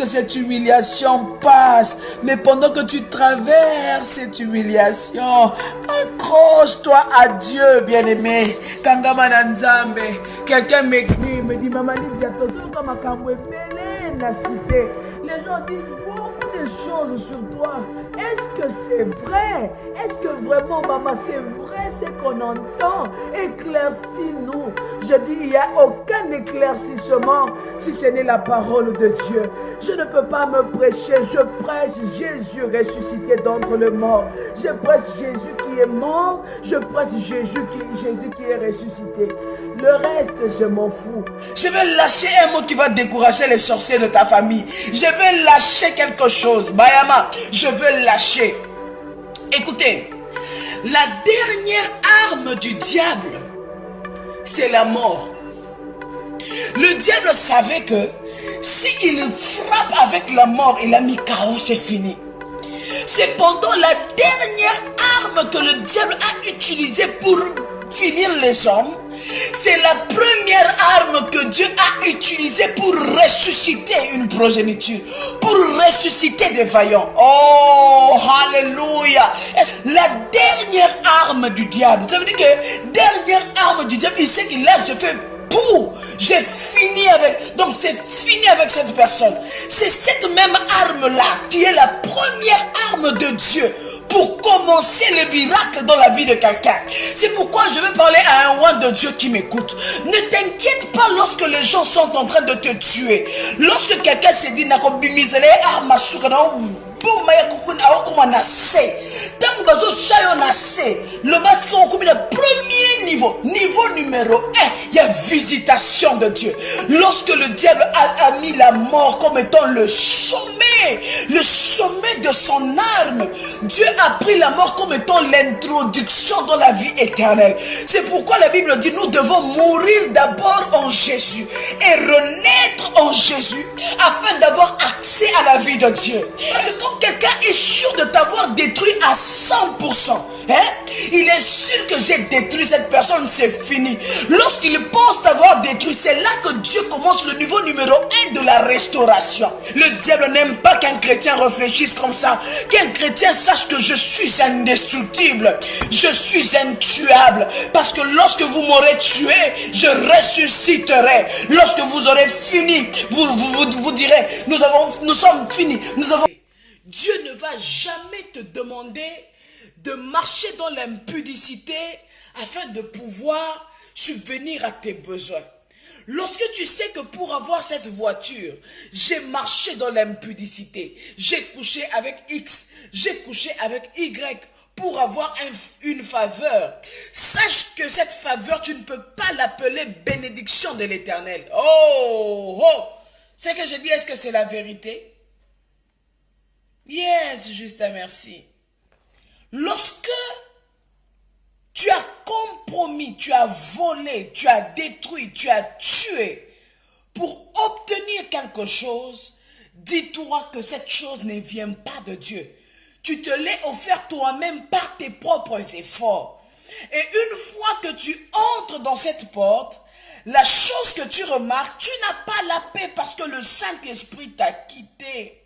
que cette humiliation passe. Mais pendant que tu traverses cette humiliation, accroche-toi à Dieu, bien-aimé. Kangamana Nzambe. Quelqu'un m'écrit, me dit, Maman Lydia, les gens disent beaucoup de choses sur toi. Est-ce que c'est vrai? Est-ce que vraiment, maman, c'est vrai ce qu'on entend? Éclaircis-nous. Je dis, il n'y a aucun éclaircissement si ce n'est la parole de Dieu. Je ne peux pas me prêcher. Je prêche Jésus ressuscité d'entre les morts. Je prêche Jésus qui est mort. Je prêche Jésus qui est ressuscité. Le reste, je m'en fous. Je vais lâcher un mot qui va décourager les sorciers de ta famille. Je vais lâcher quelque chose. Bayama, je vais lâcher. Écoutez, la dernière arme du diable, c'est la mort. Le diable savait que s'il frappe avec la mort, il a mis KO, c'est fini. Cependant, la dernière arme que le diable a utilisée pour finir les hommes, c'est la première arme que Dieu a utilisée pour ressusciter une progéniture, pour ressusciter des vaillants. Oh, alléluia. La dernière arme du diable, ça veut dire que dernière arme du diable, il sait qu'il a, je fais pour, j'ai fini avec, donc c'est fini avec cette personne. C'est cette même arme-là qui est la première arme de Dieu pour commencer le miracle dans la vie de quelqu'un. C'est pourquoi je vais parler à un roi de Dieu qui m'écoute. Ne t'inquiète pas lorsque les gens sont en train de te tuer. Lorsque quelqu'un se dit, le premier niveau numéro 1, il y a visitation de Dieu. Lorsque le diable a mis la mort comme étant le sommet de son arme, Dieu a pris la mort comme étant l'introduction dans la vie éternelle. C'est pourquoi la Bible dit, nous devons mourir d'abord en Jésus et renaître en Jésus afin d'avoir accès à la vie de Dieu. Parce que quand quelqu'un est sûr de t'avoir détruit à 100%, il est sûr que j'ai détruit cette personne, c'est fini. Lorsqu'il pense t'avoir détruit, c'est là que Dieu commence le niveau numéro 1 de la restauration. Le diable n'aime pas qu'un chrétien réfléchisse comme ça, qu'un chrétien sache que je suis indestructible, je suis intuable, parce que lorsque vous m'aurez tué, je ressusciterai. Lorsque vous aurez fini, vous direz, nous sommes finis, Dieu ne va jamais te demander de marcher dans l'impudicité afin de pouvoir subvenir à tes besoins. Lorsque tu sais que pour avoir cette voiture, j'ai marché dans l'impudicité, j'ai couché avec X, j'ai couché avec Y pour avoir une faveur, sache que cette faveur, tu ne peux pas l'appeler bénédiction de l'Éternel. Oh, c'est que je dis, est-ce que c'est la vérité? Yes, Justin, merci. Lorsque tu as compromis, tu as volé, tu as détruit, tu as tué pour obtenir quelque chose, dis-toi que cette chose ne vient pas de Dieu. Tu te l'es offert toi-même par tes propres efforts. Et une fois que tu entres dans cette porte, la chose que tu remarques, tu n'as pas la paix parce que le Saint-Esprit t'a quitté.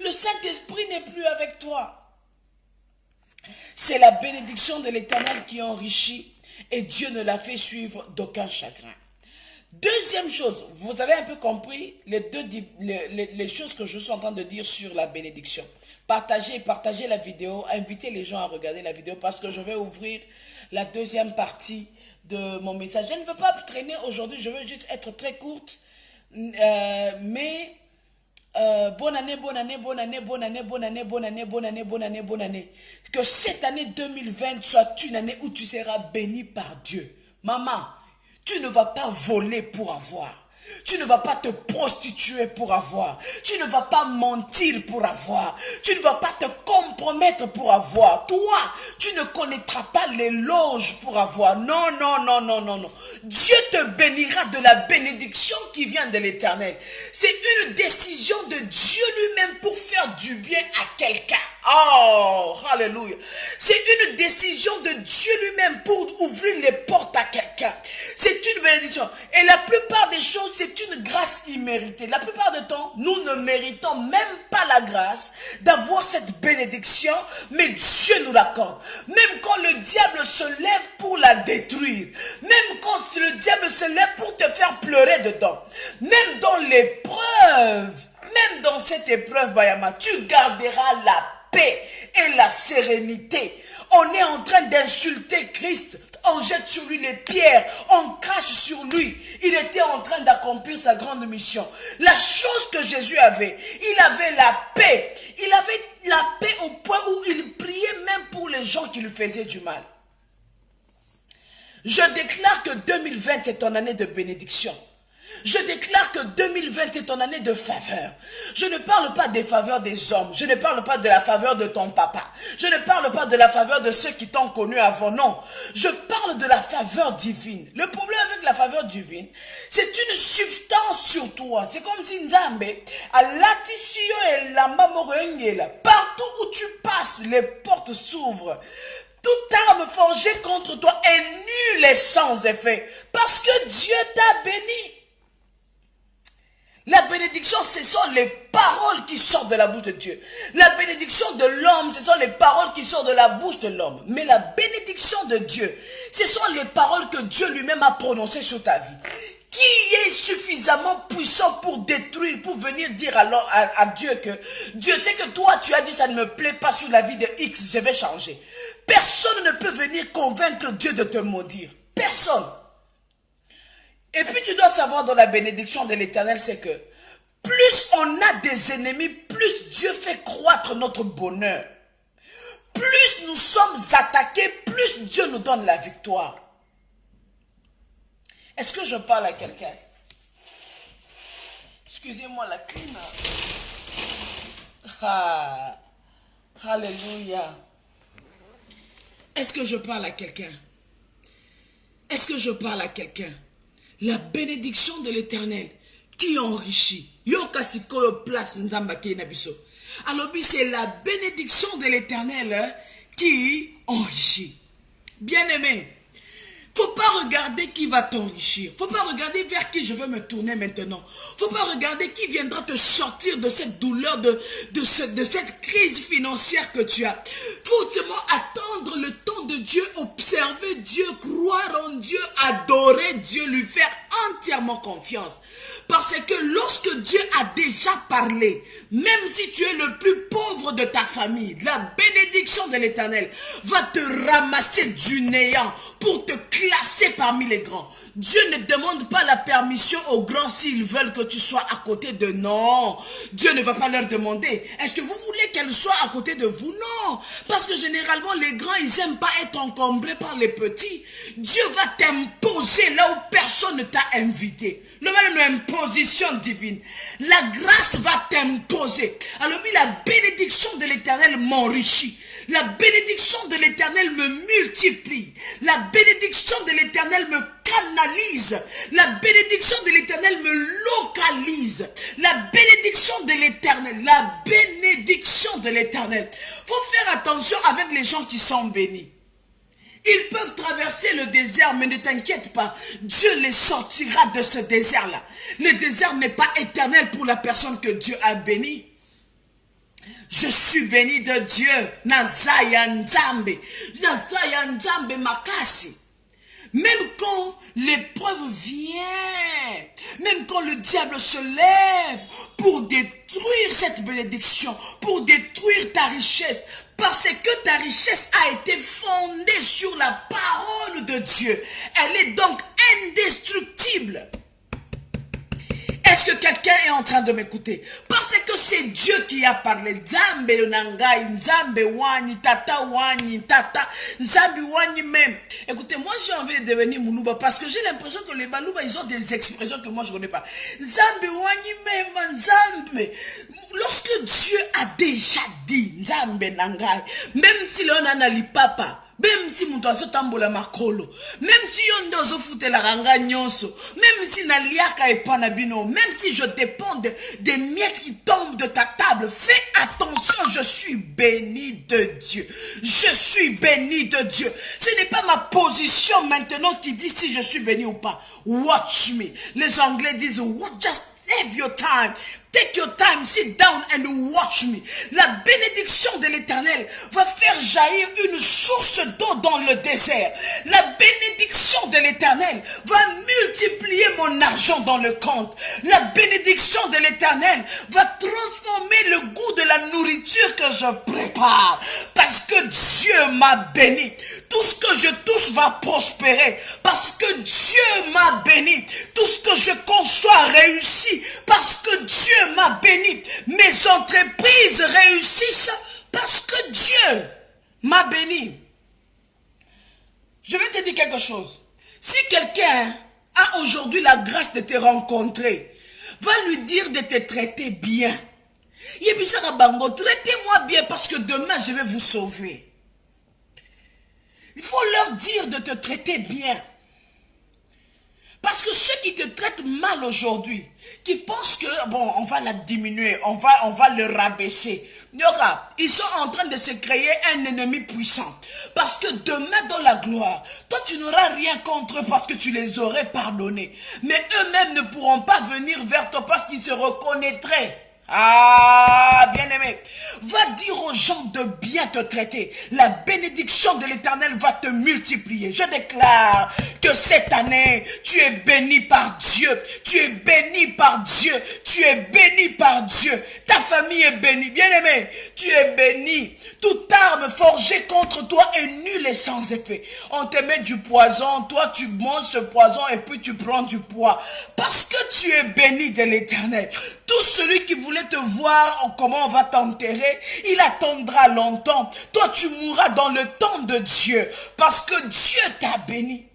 Le Saint-Esprit n'est plus avec toi. C'est la bénédiction de l'Éternel qui enrichit et Dieu ne l'a fait suivre d'aucun chagrin. Deuxième chose, vous avez un peu compris les choses que je suis en train de dire sur la bénédiction. Partagez la vidéo, invitez les gens à regarder la vidéo parce que je vais ouvrir la deuxième partie de mon message. Je ne veux pas traîner aujourd'hui, je veux juste être très courte, mais... bonne année, bonne année, bonne année, bonne année, bonne année, bonne année, bonne année, bonne année, bonne année. Que cette année 2020 soit une année où tu seras béni par Dieu. Maman, tu ne vas pas voler pour avoir. Tu ne vas pas te prostituer pour avoir. Tu ne vas pas mentir pour avoir. Tu ne vas pas te compromettre pour avoir. Toi, tu ne connaîtras pas l'éloge pour avoir. Non, non, non, non, non, non. Dieu te bénira de la bénédiction qui vient de l'Éternel. C'est une décision de Dieu lui-même pour faire du bien à quelqu'un. Oh, alléluia. C'est une décision de Dieu lui-même pour ouvrir les portes à quelqu'un. C'est une bénédiction. Et la plupart des choses chose, c'est une grâce imméritée. La plupart du temps, nous ne méritons même pas la grâce d'avoir cette bénédiction, mais Dieu nous l'accorde. Même quand le diable se lève pour la détruire, même quand le diable se lève pour te faire pleurer dedans, même dans l'épreuve, même dans cette épreuve, Bayama, tu garderas la paix et la sérénité. On est en train d'insulter Christ. On jette sur lui les pierres, on crache sur lui. Il était en train d'accomplir sa grande mission. La chose que Jésus avait, il avait la paix. Il avait la paix au point où il priait même pour les gens qui lui faisaient du mal. Je déclare que 2020 est ton année de bénédiction. Je déclare que 2020 est ton année de faveur. Je ne parle pas des faveurs des hommes. Je ne parle pas de la faveur de ton papa. Je ne parle pas de la faveur de ceux qui t'ont connu avant. Non. Je parle de la faveur divine. Le problème avec la faveur divine, c'est une substance sur toi. C'est comme si Nzambe, partout où tu passes, les portes s'ouvrent. Toute arme forgée contre toi est nulle et sans effet. Parce que Dieu t'a béni. La bénédiction, ce sont les paroles qui sortent de la bouche de Dieu. La bénédiction de l'homme, ce sont les paroles qui sortent de la bouche de l'homme. Mais la bénédiction de Dieu, ce sont les paroles que Dieu lui-même a prononcées sur ta vie. Qui est suffisamment puissant pour détruire, pour venir dire alors à Dieu que Dieu sait que toi tu as dit ça ne me plaît pas sur la vie de X, je vais changer. Personne ne peut venir convaincre Dieu de te maudire. Personne. Et puis tu dois savoir dans la bénédiction de l'Éternel, c'est que plus on a des ennemis, plus Dieu fait croître notre bonheur. Plus nous sommes attaqués, plus Dieu nous donne la victoire. Est-ce que je parle à quelqu'un? Excusez-moi la clim. Ah, alléluia. Est-ce que je parle à quelqu'un? Est-ce que je parle à quelqu'un? La bénédiction de l'Éternel qui enrichit. Alors, c'est la bénédiction de l'Éternel qui enrichit. Bien-aimé, faut pas regarder qui va t'enrichir. Faut pas regarder vers qui je veux me tourner maintenant. Faut pas regarder qui viendra te sortir de cette douleur, de cette crise financière que tu as. Faut seulement attendre le temps de Dieu, observer Dieu, croire en Dieu, adorer Dieu, lui faire entièrement confiance. Parce que lorsque Dieu a déjà parlé, même si tu es le plus pauvre de ta famille, la bénédiction de l'Éternel va te ramasser du néant pour te classer parmi les grands. Dieu ne demande pas la permission aux grands s'ils veulent que tu sois à côté de. Non, Dieu ne va pas leur demander. Est-ce que vous voulez qu'elle soit à côté de vous? Non, parce que généralement les grands ils n'aiment pas être encombrés par les petits. Dieu va t'imposer là où personne ne t'a invité. Le même imposition divine. La grâce va t'imposer. Alors oui, la bénédiction de l'Éternel m'enrichit. La bénédiction de l'Éternel me multiplie. La bénédiction de l'Éternel me canalise. La bénédiction de l'Éternel me localise. La bénédiction de l'Éternel. La bénédiction de l'Éternel. Faut faire attention avec les gens qui sont bénis. Ils peuvent traverser le désert, mais ne t'inquiète pas. Dieu les sortira de ce désert-là. Le désert n'est pas éternel pour la personne que Dieu a bénie. Je suis béni de Dieu. Nazaya Nzambe. Nazaya Nzambe Makasi. Même quand l'épreuve vient, même quand le diable se lève pour détruire cette bénédiction, pour détruire ta richesse, parce que ta richesse a été fondée sur la parole de Dieu. Elle est donc indestructible. Est-ce que quelqu'un est en train de m'écouter? Parce que c'est Dieu qui a parlé. Nzambe Nangai, Nzambe Wani, Tata Wani, Tata, Nzambe Wani même. Écoutez, moi j'ai envie de devenir Moulouba parce que j'ai l'impression que les Balouba, ils ont des expressions que moi je ne connais pas. Nzambe Wani même, Nzambe. Lorsque Dieu a déjà dit, Nzambe Nangai, même si l'on a li papa, Même si mon toiseau tambola makolo, même si on doit foutre la ranga nyonso, même si na liaka et panabino, même si je dépends des miettes qui tombent de ta table, fais attention, je suis béni de Dieu. Je suis béni de Dieu. Ce n'est pas ma position maintenant qui dit si je suis béni ou pas. Watch me. Les Anglais disent, just have your time. Take your time, sit down and watch me. La bénédiction de l'Éternel va faire jaillir une source d'eau dans le désert. La bénédiction de l'Éternel va multiplier mon argent dans le compte. La bénédiction de l'Éternel va transformer le goût de la nourriture que je prépare. Parce que Dieu m'a béni. Tout ce que je touche va prospérer. Parce que Dieu m'a béni. Tout ce que je conçois réussit. Parce que Dieu m'a béni. Mes entreprises réussissent parce que Dieu m'a béni. Je vais te dire quelque chose. Si quelqu'un a aujourd'hui la grâce de te rencontrer, va lui dire de te traiter bien. Traitez-moi bien parce que demain je vais vous sauver. Il faut leur dire de te traiter bien. Parce que ceux qui te traitent mal aujourd'hui, qui pensent que, bon, on va la diminuer, on va le rabaisser. Ils sont en train de se créer un ennemi puissant. Parce que demain dans la gloire, toi tu n'auras rien contre eux parce que tu les aurais pardonnés. Mais eux-mêmes ne pourront pas venir vers toi parce qu'ils se reconnaîtraient. Ah, bien-aimé, va dire aux gens de bien te traiter. La bénédiction de l'Éternel va te multiplier. Je déclare que cette année, tu es béni par Dieu. Tu es béni par Dieu. Tu es béni par Dieu. Ta famille est bénie. Bien-aimé, tu es béni. Toute arme forgée contre toi est nulle et sans effet. On te met du poison, toi tu manges ce poison et puis tu prends du poids. Parce que tu es béni de l'Éternel. Tout celui qui voulait te voir comment on va t'enterrer, il attendra longtemps. Toi, tu mourras dans le temps de Dieu parce que Dieu t'a béni.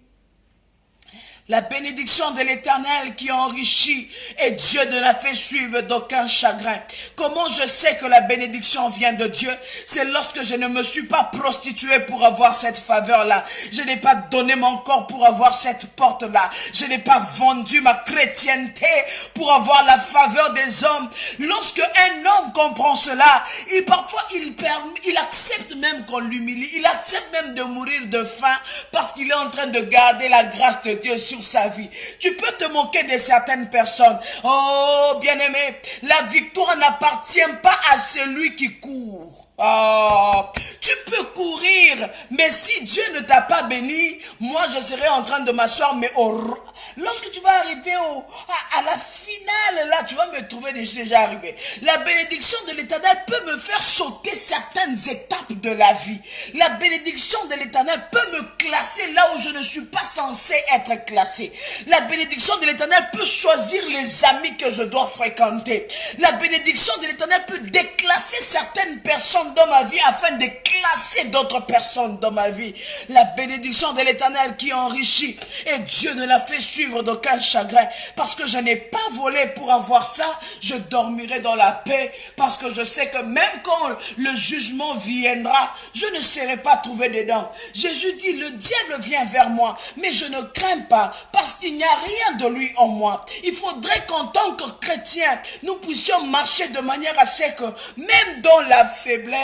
La bénédiction de l'Éternel qui enrichit et Dieu ne la fait suivre d'aucun chagrin. Comment je sais que la bénédiction vient de Dieu? C'est lorsque je ne me suis pas prostitué pour avoir cette faveur-là. Je n'ai pas donné mon corps pour avoir cette porte-là. Je n'ai pas vendu ma chrétienté pour avoir la faveur des hommes. Lorsque un homme comprend cela, parfois il accepte même qu'on l'humilie. Il accepte même de mourir de faim parce qu'il est en train de garder la grâce de Dieu sur sa vie. Tu peux te moquer de certaines personnes. Oh, bien-aimé, la victoire n'appartient pas à celui qui court. Oh, tu peux courir, mais si Dieu ne t'a pas béni, moi je serai en train de m'asseoir, mais lorsque tu vas arriver à la finale, là, tu vas me trouver déjà arrivé. La bénédiction de l'Éternel peut me faire sauter certaines étapes de la vie. La bénédiction de l'Éternel peut me classer là où je ne suis pas censé être classé. La bénédiction de l'Éternel peut choisir les amis que je dois fréquenter. La bénédiction de l'Éternel peut déclasser certaines personnes dans ma vie afin de classer d'autres personnes dans ma vie. La bénédiction de l'Éternel qui enrichit et Dieu ne la fait suivre d'aucun chagrin parce que je n'ai pas volé pour avoir ça. Je dormirai dans la paix parce que je sais que même quand le jugement viendra, je ne serai pas trouvé dedans. Jésus dit, le diable vient vers moi, mais je ne crains pas parce qu'il n'y a rien de lui en moi. Il faudrait qu'en tant que chrétien, nous puissions marcher de manière à ce que même dans la faiblesse,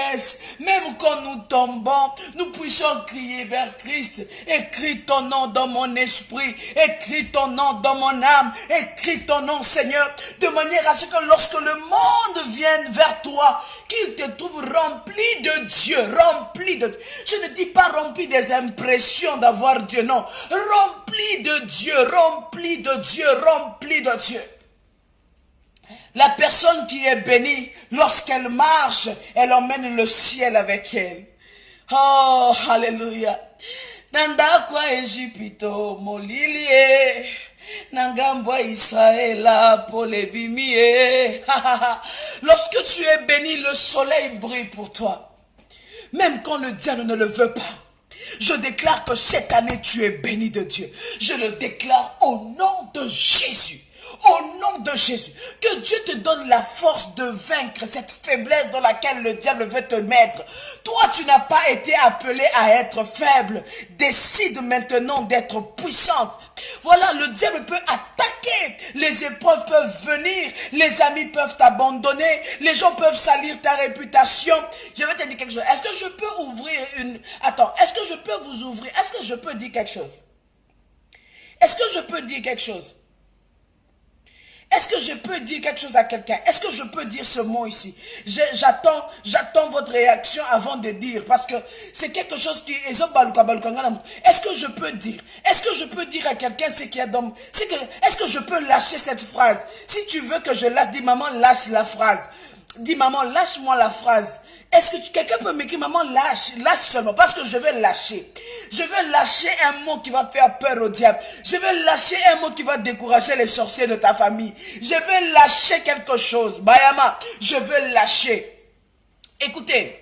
même quand nous tombons, nous puissions crier vers Christ. Écris ton nom dans mon esprit, écris ton nom dans mon âme, écris ton nom, Seigneur, de manière à ce que lorsque le monde vienne vers toi, qu'il te trouve rempli de Dieu, rempli de... Je ne dis pas rempli des impressions d'avoir Dieu, non, rempli de Dieu, rempli de Dieu, rempli de Dieu. La personne qui est bénie, lorsqu'elle marche, elle emmène le ciel avec elle. Oh, alléluia. Nanda kwa Ejipito molilie. Nangambwa Israëla polebimie. Lorsque tu es béni, le soleil brille pour toi. Même quand le diable ne le veut pas. Je déclare que cette année, tu es béni de Dieu. Je le déclare au nom de Jésus. Au nom de Jésus, que que Dieu te donne la force de vaincre cette faiblesse dans laquelle le diable veut te mettre. Toi, tu n'as pas été appelé à être faible. Décide maintenant d'être puissante. Voilà, le diable peut attaquer. Les épreuves peuvent venir. Les amis peuvent t'abandonner. Les gens peuvent salir ta réputation. Je vais te dire quelque chose. Est-ce que je peux ouvrir une... Attends, est-ce que je peux vous ouvrir? Est-ce que je peux dire quelque chose? Est-ce que je peux dire quelque chose? Est-ce que je peux dire quelque chose à quelqu'un? Est-ce que je peux dire ce mot ici? J'attends votre réaction avant de dire, parce que c'est quelque chose qui... Est-ce que je peux dire? Est-ce que je peux dire à quelqu'un ce qu'il y a dans... Est-ce que je peux lâcher cette phrase? Si tu veux que je lâche, dis maman, lâche la phrase. Dis maman, lâche-moi la phrase. Est-ce que quelqu'un peut m'écrire, maman, lâche seulement, parce que je vais lâcher. Je vais lâcher un mot qui va faire peur au diable. Je vais lâcher un mot qui va décourager les sorciers de ta famille. Je vais lâcher quelque chose. Bayama, je vais lâcher. Écoutez,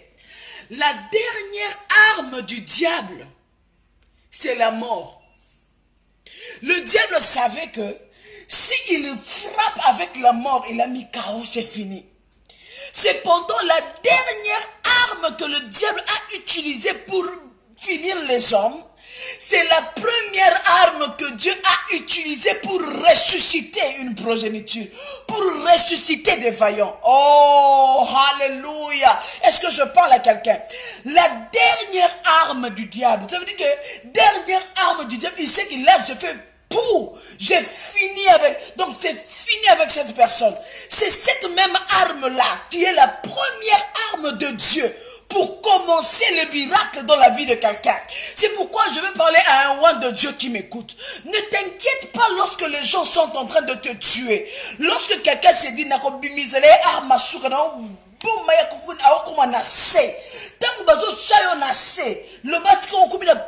la dernière arme du diable, c'est la mort. Le diable savait que s'il frappe avec la mort, il a mis KO, c'est fini. Cependant, la dernière arme que le diable a utilisée pour finir les hommes, c'est la première arme que Dieu a utilisée pour ressusciter une progéniture, pour ressusciter des vaillants. Oh, alléluia. Est-ce que je parle à quelqu'un? La dernière arme du diable, ça veut dire que dernière arme du diable, il sait qu'il a, je fais j'ai fini avec, donc c'est fini avec cette personne. C'est cette même arme-là qui est la première arme de Dieu pour commencer le miracle dans la vie de quelqu'un. C'est pourquoi je vais parler à un roi de Dieu qui m'écoute. Ne t'inquiète pas lorsque les gens sont en train de te tuer. Lorsque quelqu'un se dit, le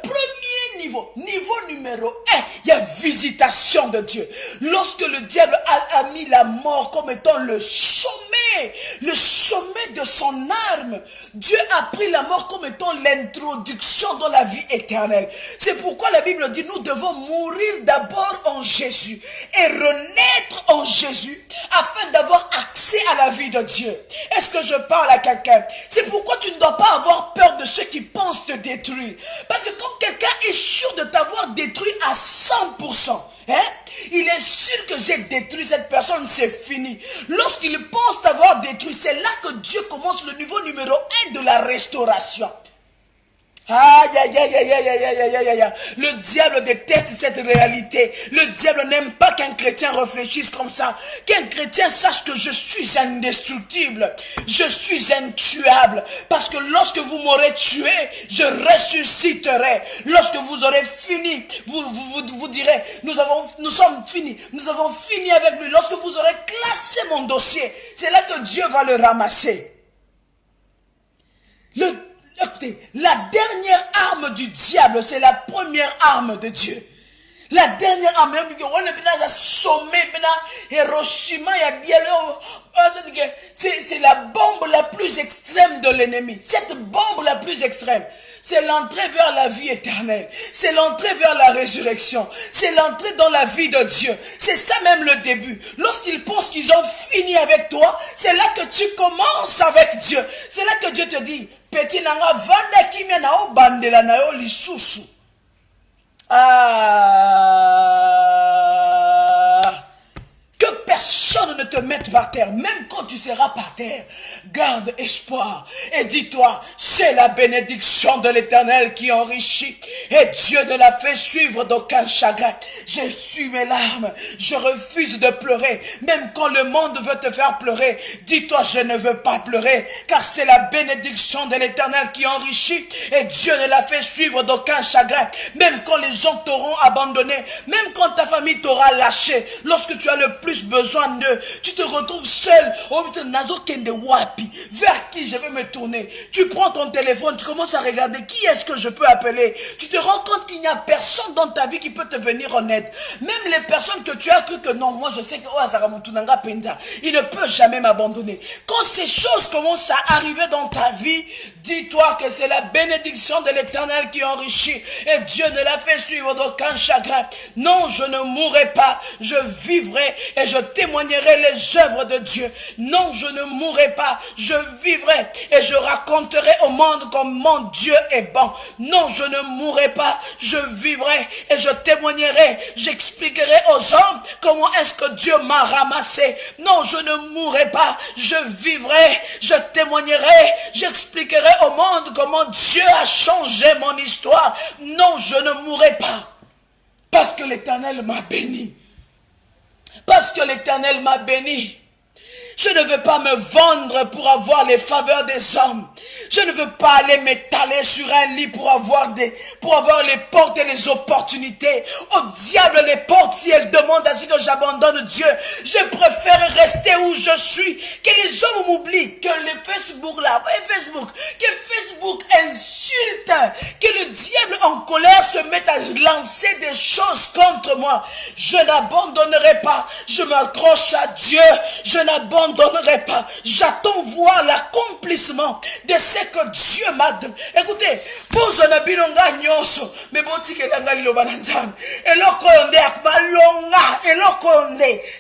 premier niveau numéro 1, il y a visitation de Dieu. Lorsque le diable a mis la mort comme étant le sommet de son arme, Dieu a pris la mort comme étant l'introduction dans la vie éternelle. C'est pourquoi la Bible dit, nous devons mourir d'abord en Jésus et renaître en Jésus afin d'avoir accès à la vie de Dieu. Est-ce que je parle à quelqu'un? C'est pourquoi tu ne dois pas avoir peur de ceux qui pensent te détruire. Parce que quand quelqu'un est sûr de t'avoir détruit à 100%, il est sûr que j'ai détruit cette personne, c'est fini. Lorsqu'il pense t'avoir détruit, c'est là que Dieu commence le niveau numéro 1 de la restauration. Aïe, aïe, aïe, aïe, aïe, aïe, aïe, aïe, aïe. Le diable déteste cette réalité. Le diable n'aime pas qu'un chrétien réfléchisse comme ça. Qu'un chrétien sache que je suis indestructible. Je suis intuable. Parce que lorsque vous m'aurez tué, je ressusciterai. Lorsque vous aurez fini, vous direz, nous sommes finis. Nous avons fini avec lui. Lorsque vous aurez classé mon dossier, c'est là que Dieu va le ramasser. Écoutez, la dernière arme du diable, c'est la première arme de Dieu. La dernière arme, c'est la bombe la plus extrême de l'ennemi. Cette bombe la plus extrême, c'est l'entrée vers la vie éternelle. C'est l'entrée vers la résurrection. C'est l'entrée dans la vie de Dieu. C'est ça même le début. Lorsqu'ils pensent qu'ils ont fini avec toi, c'est là que tu commences avec Dieu. C'est là que Dieu te dit, petit nanga vanda kimia na o bandela na yo lisusu. Que personne ne te mette par terre, même quand tu seras par terre. Garde espoir et dis-toi, c'est la bénédiction de l'Éternel qui enrichit et Dieu ne la fait suivre d'aucun chagrin. J'essuie mes larmes, je refuse de pleurer, même quand le monde veut te faire pleurer. Dis-toi, je ne veux pas pleurer, car c'est la bénédiction de l'Éternel qui enrichit et Dieu ne la fait suivre d'aucun chagrin. Même quand les gens t'auront abandonné, même quand ta famille t'aura lâché, lorsque tu as le plus besoin d'eux, tu te retrouves seul. Vers qui je vais me tourner? Tu prends ton téléphone, tu commences à regarder qui est-ce que je peux appeler. Tu te rends compte qu'il n'y a personne dans ta vie qui peut te venir en aide. Même les personnes que tu as cru que non, moi je sais que il ne peut jamais m'abandonner. Quand ces choses commencent à arriver dans ta vie, dis-toi que c'est la bénédiction de l'Éternel qui enrichit et Dieu ne la fait suivre d'aucun chagrin. Non, je ne mourrai pas, je vivrai et je témoignerai les œuvres de Dieu. Non, je ne mourrai pas, je vivrai et je raconterai au monde comment Dieu est bon. Non, je ne mourrai pas, je vivrai et je témoignerai, j'expliquerai aux hommes comment est-ce que Dieu m'a ramassé. Non, je ne mourrai pas, je vivrai, je témoignerai, j'expliquerai au monde comment Dieu a changé mon histoire. Non, je ne mourrai pas. Parce que l'Éternel m'a béni. Parce que l'Éternel m'a béni. Je ne veux pas me vendre pour avoir les faveurs des hommes. Je ne veux pas aller m'étaler sur un lit pour avoir les portes et les opportunités. Au diable les portes si elles demandent à ce que j'abandonne Dieu. Je préfère rester où je suis. Que les hommes m'oublient. Que les Facebook là, que Facebook insulte. Que le diable en colère se mette à lancer des choses contre moi. Je n'abandonnerai pas. Je m'accroche à Dieu. Je n'abandonnerai pas. J'attends voir l'accomplissement de ce que Dieu m'a donné. Écoutez,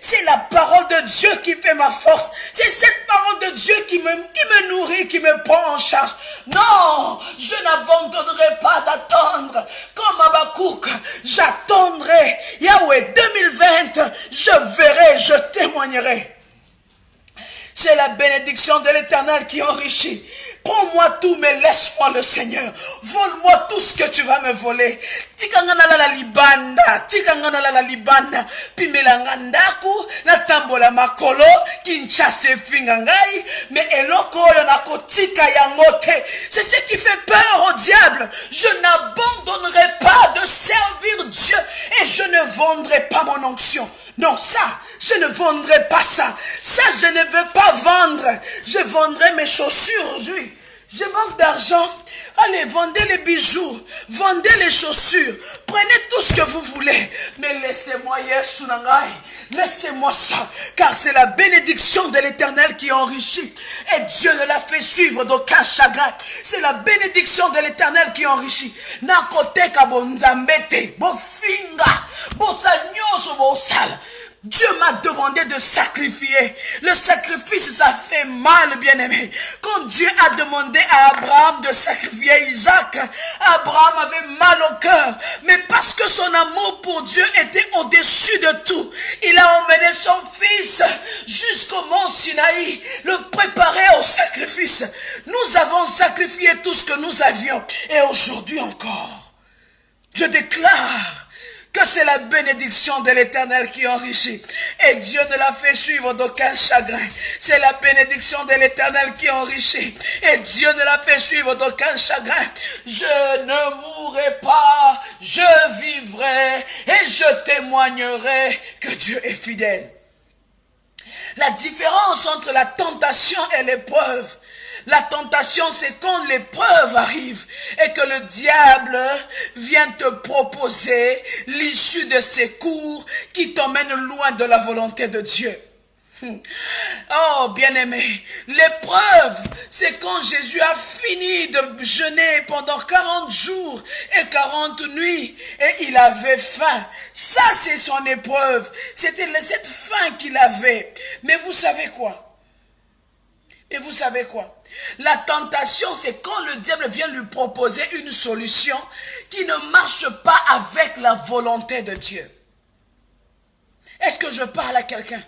c'est la parole de Dieu qui fait ma force. C'est cette parole de Dieu qui me nourrit, qui me prend en charge. Non, je n'abandonnerai pas d'attendre. Comme Habakkuk, j'attendrai. Yahweh 2020, je verrai, je témoignerai. C'est la bénédiction de l'Éternel qui enrichit. Prends-moi tout, mais laisse-moi le Seigneur. Vole-moi tout ce que tu vas me voler. Tikangana la libanda. Pimelanga ndaku, na tambola makolo, kinchase fingangai, mais eloko yonako tika yangote. C'est ce qui fait peur au diable. Je n'abandonnerai pas de servir Dieu et je ne vendrai pas mon onction. Non, ça, je ne vendrai pas ça. Ça, je ne veux pas vendre. Je vendrai mes chaussures aujourd'hui. Je manque d'argent. Allez, vendez les bijoux. Vendez les chaussures. Prenez tout ce que vous voulez. Mais laissez-moi Yesu nangai. Laissez-moi ça. Car c'est la bénédiction de l'Éternel qui enrichit. Et Dieu ne la fait suivre d'aucun chagrin. C'est la bénédiction de l'Éternel qui enrichit. Nakote kabonzambete. Bofinga. Bosanyoso bosal. Dieu m'a demandé de sacrifier. Le sacrifice, ça fait mal, bien-aimé. Quand Dieu a demandé à Abraham de sacrifier Isaac, Abraham avait mal au cœur. Mais parce que son amour pour Dieu était au-dessus de tout, il a emmené son fils jusqu'au mont Sinaï, le préparer au sacrifice. Nous avons sacrifié tout ce que nous avions. Et aujourd'hui encore, je déclare que c'est la bénédiction de l'Éternel qui enrichit. Et Dieu ne la fait suivre d'aucun chagrin. C'est la bénédiction de l'Éternel qui enrichit. Et Dieu ne la fait suivre d'aucun chagrin. Je ne mourrai pas, je vivrai et je témoignerai que Dieu est fidèle. La différence entre la tentation et l'épreuve. La tentation, c'est quand l'épreuve arrive et que le diable vient te proposer l'issue de ses cours qui t'emmène loin de la volonté de Dieu. Oh, bien-aimé, l'épreuve, c'est quand Jésus a fini de jeûner pendant 40 jours et 40 nuits et il avait faim. Ça, c'est son épreuve. C'était cette faim qu'il avait. Mais vous savez quoi? Et vous savez quoi? La tentation, c'est quand le diable vient lui proposer une solution qui ne marche pas avec la volonté de Dieu. Est-ce que je parle à quelqu'un?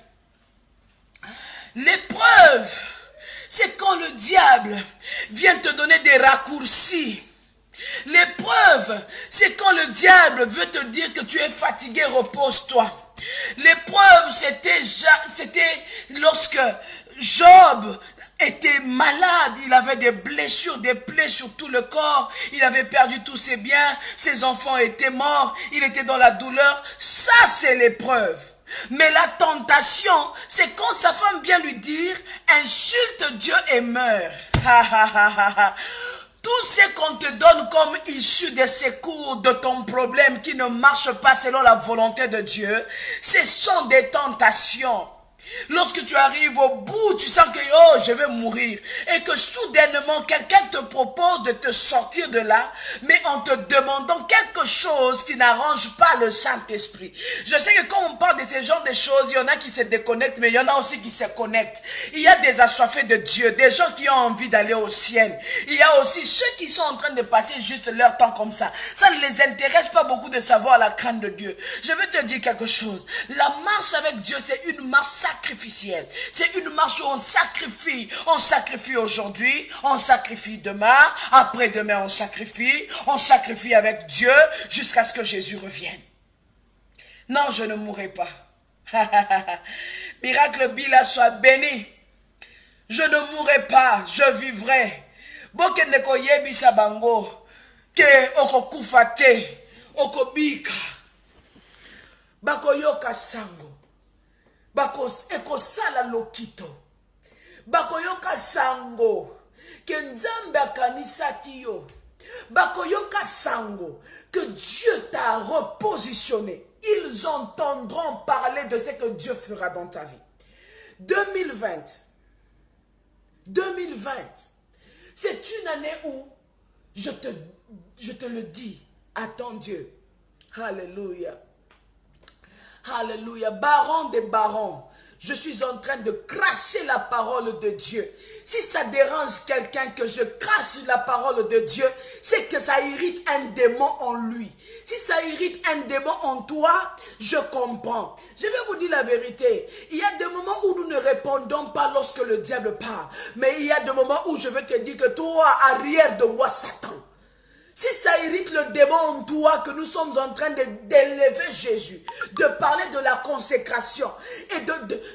L'épreuve, c'est quand le diable vient te donner des raccourcis. L'épreuve, c'est quand le diable veut te dire que tu es fatigué, repose-toi. L'épreuve, c'était lorsque Job était malade, il avait des blessures, des plaies sur tout le corps, il avait perdu tous ses biens, ses enfants étaient morts, il était dans la douleur. Ça, c'est l'épreuve. Mais la tentation, c'est quand sa femme vient lui dire, insulte Dieu et meurt. Tout ce qu'on te donne comme issue de secours de ton problème qui ne marche pas selon la volonté de Dieu, ce sont des tentations. Lorsque tu arrives au bout, tu sens que oh, je vais mourir. Et que soudainement, quelqu'un te propose de te sortir de là, mais en te demandant quelque chose qui n'arrange pas le Saint-Esprit. Je sais que quand on parle de ce genre de choses, il y en a qui se déconnectent, mais il y en a aussi qui se connectent. Il y a des assoiffés de Dieu, des gens qui ont envie d'aller au ciel. Il y a aussi ceux qui sont en train de passer juste leur temps comme ça. Ça ne les intéresse pas beaucoup de savoir la crainte de Dieu. Je vais te dire quelque chose. La marche avec Dieu, c'est une marche sacrificielle. C'est une marche où on sacrifie. On sacrifie aujourd'hui, on sacrifie demain, après-demain on sacrifie avec Dieu jusqu'à ce que Jésus revienne. Non, je ne mourrai pas. Miracle Bila soit béni. Je ne mourrai pas, je vivrai. Bokende ko yebisa bango ke okokufa te, okobika. Bako yoka sango. Bako ekosala lokito. Bako yoka sango. Que Nzambe akanisaki yo. Bako yoka sango. Que Dieu t'a repositionné. Ils entendront parler de ce que Dieu fera dans ta vie. 2020. C'est une année où je te le dis. Attends Dieu. Alléluia. Alléluia. Baron des barons. Je suis en train de cracher la parole de Dieu. Si ça dérange quelqu'un que je crache la parole de Dieu, c'est que ça irrite un démon en lui. Si ça irrite un démon en toi, je comprends. Je vais vous dire la vérité. Il y a des moments où nous ne répondons pas lorsque le diable parle. Mais il y a des moments où je vais te dire que toi, arrière de moi, Satan. Si ça irrite le démon en toi que nous sommes en train d'élever Jésus, de parler de la consécration et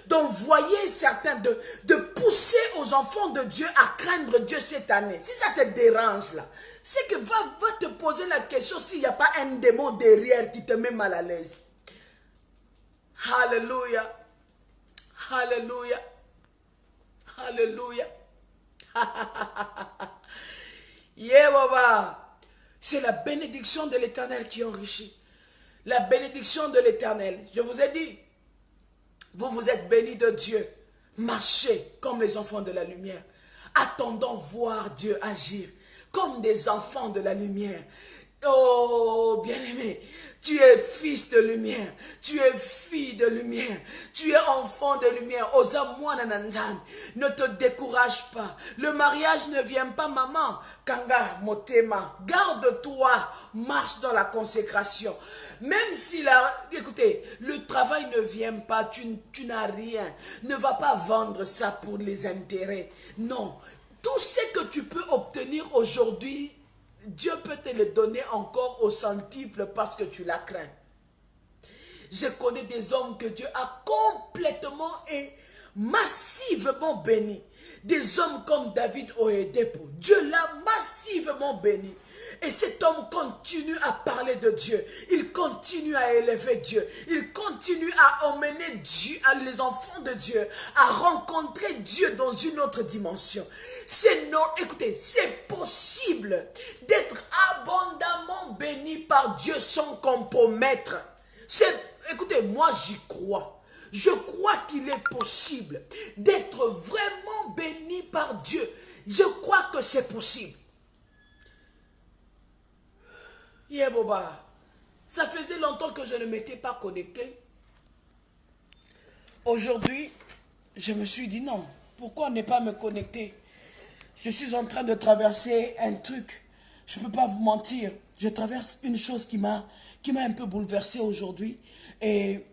d'envoyer certains, de pousser aux enfants de Dieu à craindre Dieu cette année. Si ça te dérange là, c'est que va te poser la question s'il n'y a pas un démon derrière qui te met mal à l'aise. Alléluia. Alléluia. Alléluia. Yeah, Baba. C'est la bénédiction de l'Éternel qui enrichit. La bénédiction de l'Éternel. Je vous ai dit, vous êtes bénis de Dieu. Marchez comme les enfants de la lumière. Attendons voir Dieu agir comme des enfants de la lumière. Oh, bien-aimé, tu es fils de lumière, tu es fille de lumière, tu es enfant de lumière. Ne te décourage pas. Le mariage ne vient pas, maman. Kanga, motema, garde-toi, marche dans la consécration. Même si écoutez, le travail ne vient pas, tu n'as rien. Ne va pas vendre ça pour les intérêts. Non, tout ce que tu peux obtenir aujourd'hui, Dieu peut te le donner encore au centuple parce que tu la crains. Je connais des hommes que Dieu a complètement et massivement bénis. Des hommes comme David Oyedepo. Dieu l'a massivement béni. Et cet homme continue à parler de Dieu. Il continue à élever Dieu. Il continue à emmener Dieu, les enfants de Dieu, à rencontrer Dieu dans une autre dimension. C'est non, écoutez, c'est possible d'être abondamment béni par Dieu sans compromettre. Écoutez, moi j'y crois. Je crois qu'il est possible d'être vraiment béni par Dieu. Je crois que c'est possible. Yeah, Boba. Ça faisait longtemps que je ne m'étais pas connecté. Aujourd'hui, je me suis dit non. Pourquoi ne pas me connecter? Je suis en train de traverser un truc. Je ne peux pas vous mentir. Je traverse une chose qui m'a un peu bouleversé aujourd'hui. Et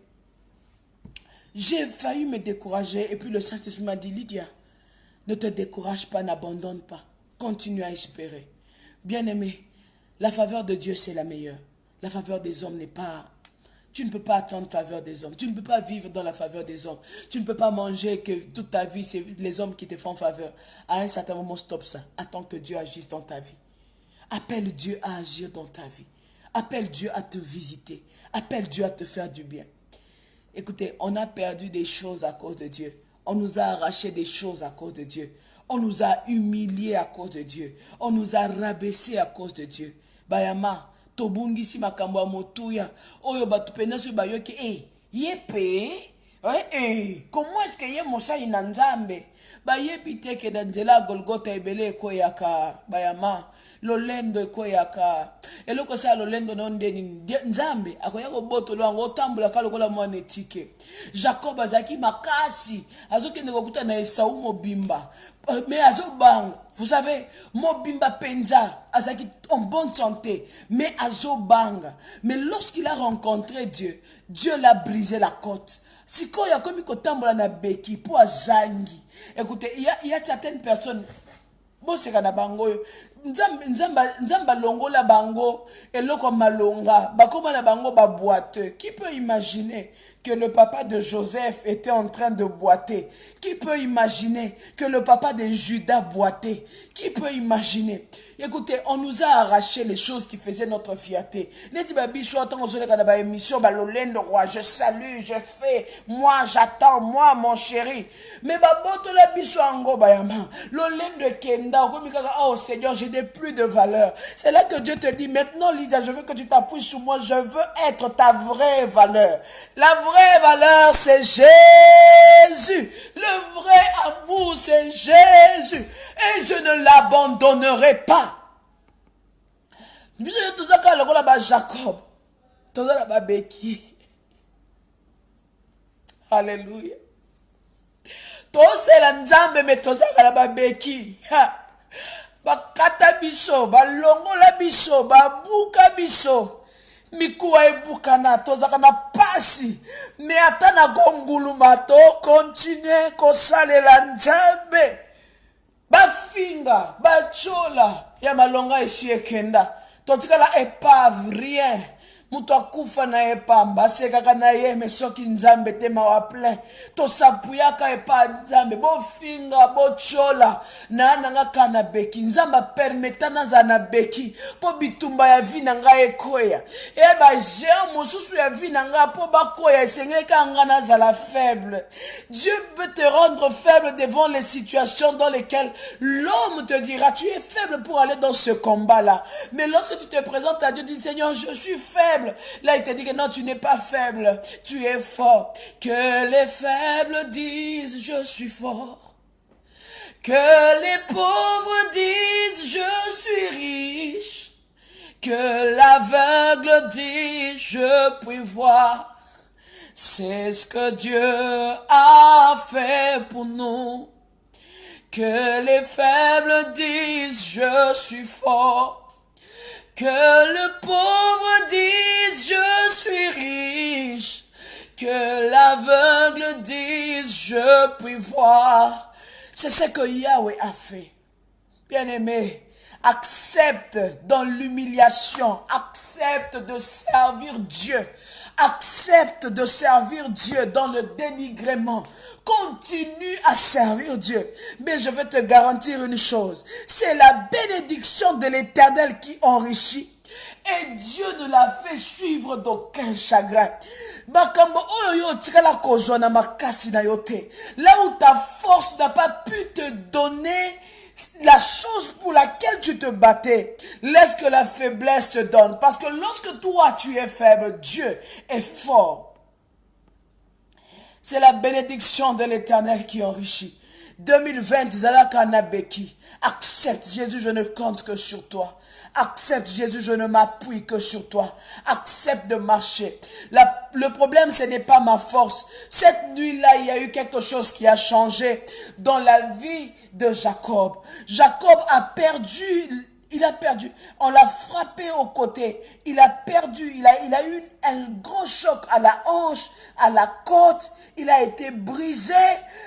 j'ai failli me décourager. Et puis le Saint-Esprit m'a dit, Lydia, ne te décourage pas, n'abandonne pas. Continue à espérer. Bien-aimé, la faveur de Dieu, c'est la meilleure. La faveur des hommes n'est pas... Tu ne peux pas attendre la faveur des hommes. Tu ne peux pas vivre dans la faveur des hommes. Tu ne peux pas manger que toute ta vie, c'est les hommes qui te font faveur. À un certain moment, stop ça. Attends que Dieu agisse dans ta vie. Appelle Dieu à agir dans ta vie. Appelle Dieu à te visiter. Appelle Dieu à te faire du bien. Écoutez, on a perdu des choses à cause de Dieu. On nous a arraché des choses à cause de Dieu. On nous a humiliés à cause de Dieu. On nous a rabaissés à cause de Dieu. Bayama, tobungisi makambo motuya. Oyo batu penasu bayoki, yepe, Comment est-ce que ye mosali na nzambe bayebi te ke na nzela Golgotha ebele ekoyaka bayama lolendo ekoyaka eloko sa lolendo na ndeni nzambe akoya kobotola yango otambola ka lokola mwana etike. Jacob azaki makasi azokende kokuta na Esau mobimba mais azobanga. Vous savez, mobimba penza azaki en bonne santé mais azobanga. Mais lorsqu'il a rencontré Dieu, Dieu l'a brisé la côte. Siko ya komi kotambola na beki po azangi. Écoutez, il y a certaines personnes boseka na bango nzamba longola bango eloko malonga bakoma na bango ba boiteux. Qui peut imaginer que le papa de Joseph était en train de boiter? Qui peut imaginer que le papa de Judas boitait? Qui peut imaginer? Écoutez, on nous a arraché les choses qui faisaient notre fierté. Je salue, je fais, moi j'attends, moi mon chéri. Mais oh Seigneur, je n'ai plus de valeur. C'est là que Dieu te dit, maintenant Lydia, je veux que tu t'appuies sur moi, je veux être ta vraie valeur. La vraie valeur, c'est Jésus. Le vrai amour, c'est Jésus. Et je ne l'abandonnerai pas. Jacob, alléluia. C'est la nzambe mais tozaka la babeki. Bakata biso, balongola biso, babuka biso. Mikuwa ebukana tozaka na pasi. Mais atana gonguluma to continue kosalela nzambe. Bafinga, bachola ya malonga esi ekenda. Totika la épave rien. Mutu akufa na epamba sekaka na ye mesoki nzambe te mawaple to sapuyaka epa nzambe bofinga bochola na nanga kana beki nzamba permetana za na beki po bitumba ya vi na nga ekoya eba je mosusu ya vi na nga po bakoya esengeka nga na za la faible. Dieu peut te rendre faible devant les situations dans lesquelles l'homme te dira tu es faible pour aller dans ce combat là, mais lorsque tu te présentes à Dieu, dis Seigneur je suis faible. Là, il te dit que non, tu n'es pas faible, tu es fort. Que les faibles disent, je suis fort. Que les pauvres disent, je suis riche. Que l'aveugle dit, je puis voir. C'est ce que Dieu a fait pour nous. Que les faibles disent, je suis fort. Que le pauvre dise, je suis riche. Que l'aveugle dise, je puis voir. C'est ce que Yahweh a fait. Bien-aimé, accepte dans l'humiliation, accepte de servir Dieu. Accepte de servir Dieu dans le dénigrement. Continue à servir Dieu. Mais je veux te garantir une chose. C'est la bénédiction de l'Éternel qui enrichit. Et Dieu ne l'a fait suivre d'aucun chagrin. Là où ta force n'a pas pu te donner la chose pour laquelle tu te battais, laisse que la faiblesse te donne. Parce que lorsque toi tu es faible, Dieu est fort. C'est la bénédiction de l'Éternel qui enrichit. 2020, accepte Jésus, je ne compte que sur toi. Accepte Jésus, je ne m'appuie que sur toi. Accepte de marcher. Le problème, ce n'est pas ma force. Cette nuit-là, il y a eu quelque chose qui a changé dans la vie de Jacob. Jacob a perdu. Il a perdu. On l'a frappé au côté. Il a perdu. Il a eu un gros choc à la hanche, à la côte. Il a été brisé.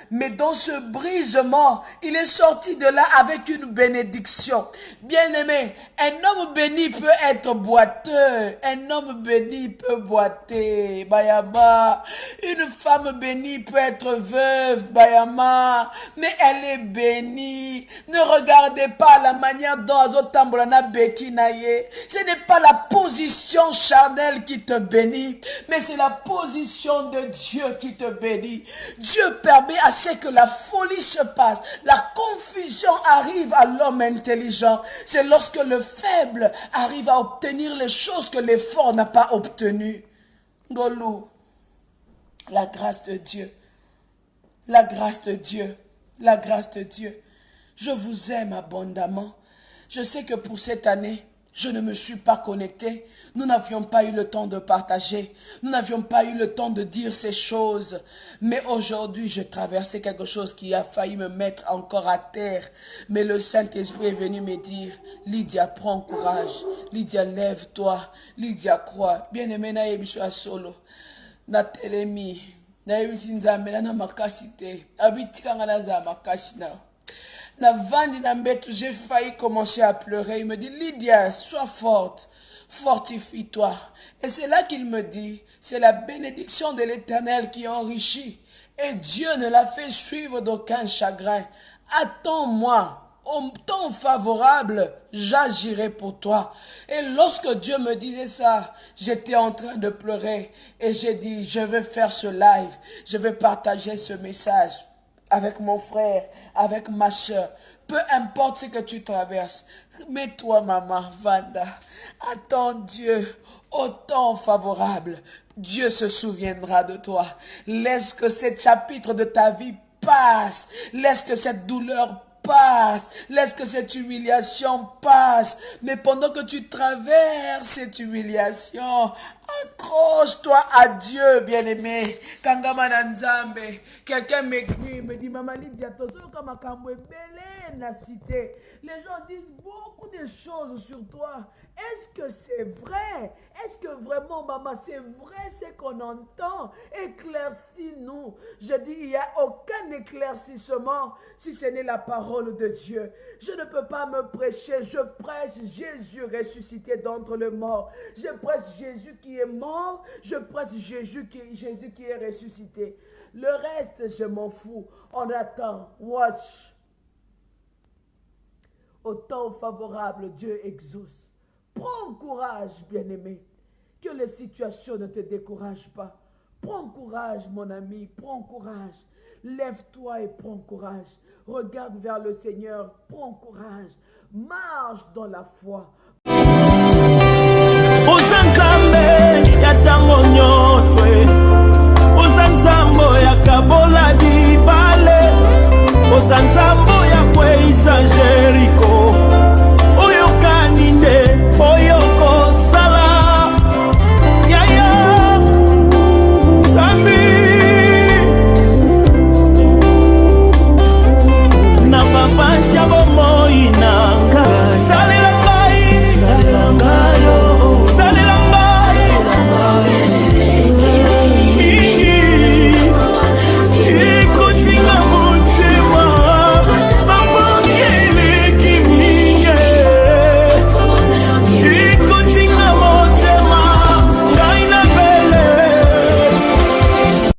Mais dans ce brisement, il est sorti de là avec une bénédiction. Bien-aimé, un homme béni peut être boiteux. Un homme béni peut boiter. Bayama. Une femme bénie peut être veuve. Bayama. Mais elle est bénie. Ne regardez pas la manière dont ce n'est pas la position charnelle qui te bénit, mais c'est la position de Dieu qui te bénit. Dieu permet à ce que la folie se passe, la confusion arrive à l'homme intelligent. C'est lorsque le faible arrive à obtenir les choses que l'effort n'a pas obtenues. Golou. La grâce de Dieu. La grâce de Dieu. La grâce de Dieu. Je vous aime abondamment. Je sais que pour cette année, je ne me suis pas connecté. Nous n'avions pas eu le temps de partager. Nous n'avions pas eu le temps de dire ces choses. Mais aujourd'hui, j'ai traversé quelque chose qui a failli me mettre encore à terre. Mais le Saint-Esprit est venu me dire, Lydia, prends courage. Lydia, lève-toi. Lydia, crois. Bien-aimé, na yebiso a solo. Na telemi. Na yebisi nzambe na makasi te. Abitikanga na za makasi na. J'ai failli commencer à pleurer. Il me dit, Lydia, sois forte, fortifie-toi. Et c'est là qu'il me dit, c'est la bénédiction de l'Éternel qui enrichit. Et Dieu ne l'a fait suivre d'aucun chagrin. Attends-moi. Au temps favorable, j'agirai pour toi. Et lorsque Dieu me disait ça, j'étais en train de pleurer. Et j'ai dit, je vais faire ce live. Je vais partager ce message avec mon frère, avec ma soeur, peu importe ce que tu traverses. Mais toi, maman, Vanda, attends Dieu au temps favorable. Dieu se souviendra de toi. Laisse que ce chapitre de ta vie passe. Laisse que cette douleur passe. Laisse que cette humiliation passe. Mais pendant que tu traverses cette humiliation, accroche-toi à Dieu, bien-aimé. Kangamana Nzambe. Quelqu'un m'écrit, me dit, Maman Lydia, na cité. Les gens disent beaucoup de choses sur toi. Est-ce que c'est vrai? Est-ce que vraiment, maman, c'est vrai ce qu'on entend? Éclaircis-nous. Je dis, il n'y a aucun éclaircissement si ce n'est la parole de Dieu. Je ne peux pas me prêcher. Je prêche Jésus ressuscité d'entre les morts. Je prêche Jésus qui est mort. Je prêche Jésus qui est ressuscité. Le reste, je m'en fous. On attend. Watch. Au temps favorable, Dieu exauce. Prends courage, bien-aimé. Que les situations ne te découragent pas. Prends courage, mon ami. Prends courage. Lève-toi et prends courage. Regarde vers le Seigneur. Prends courage. Marche dans la foi.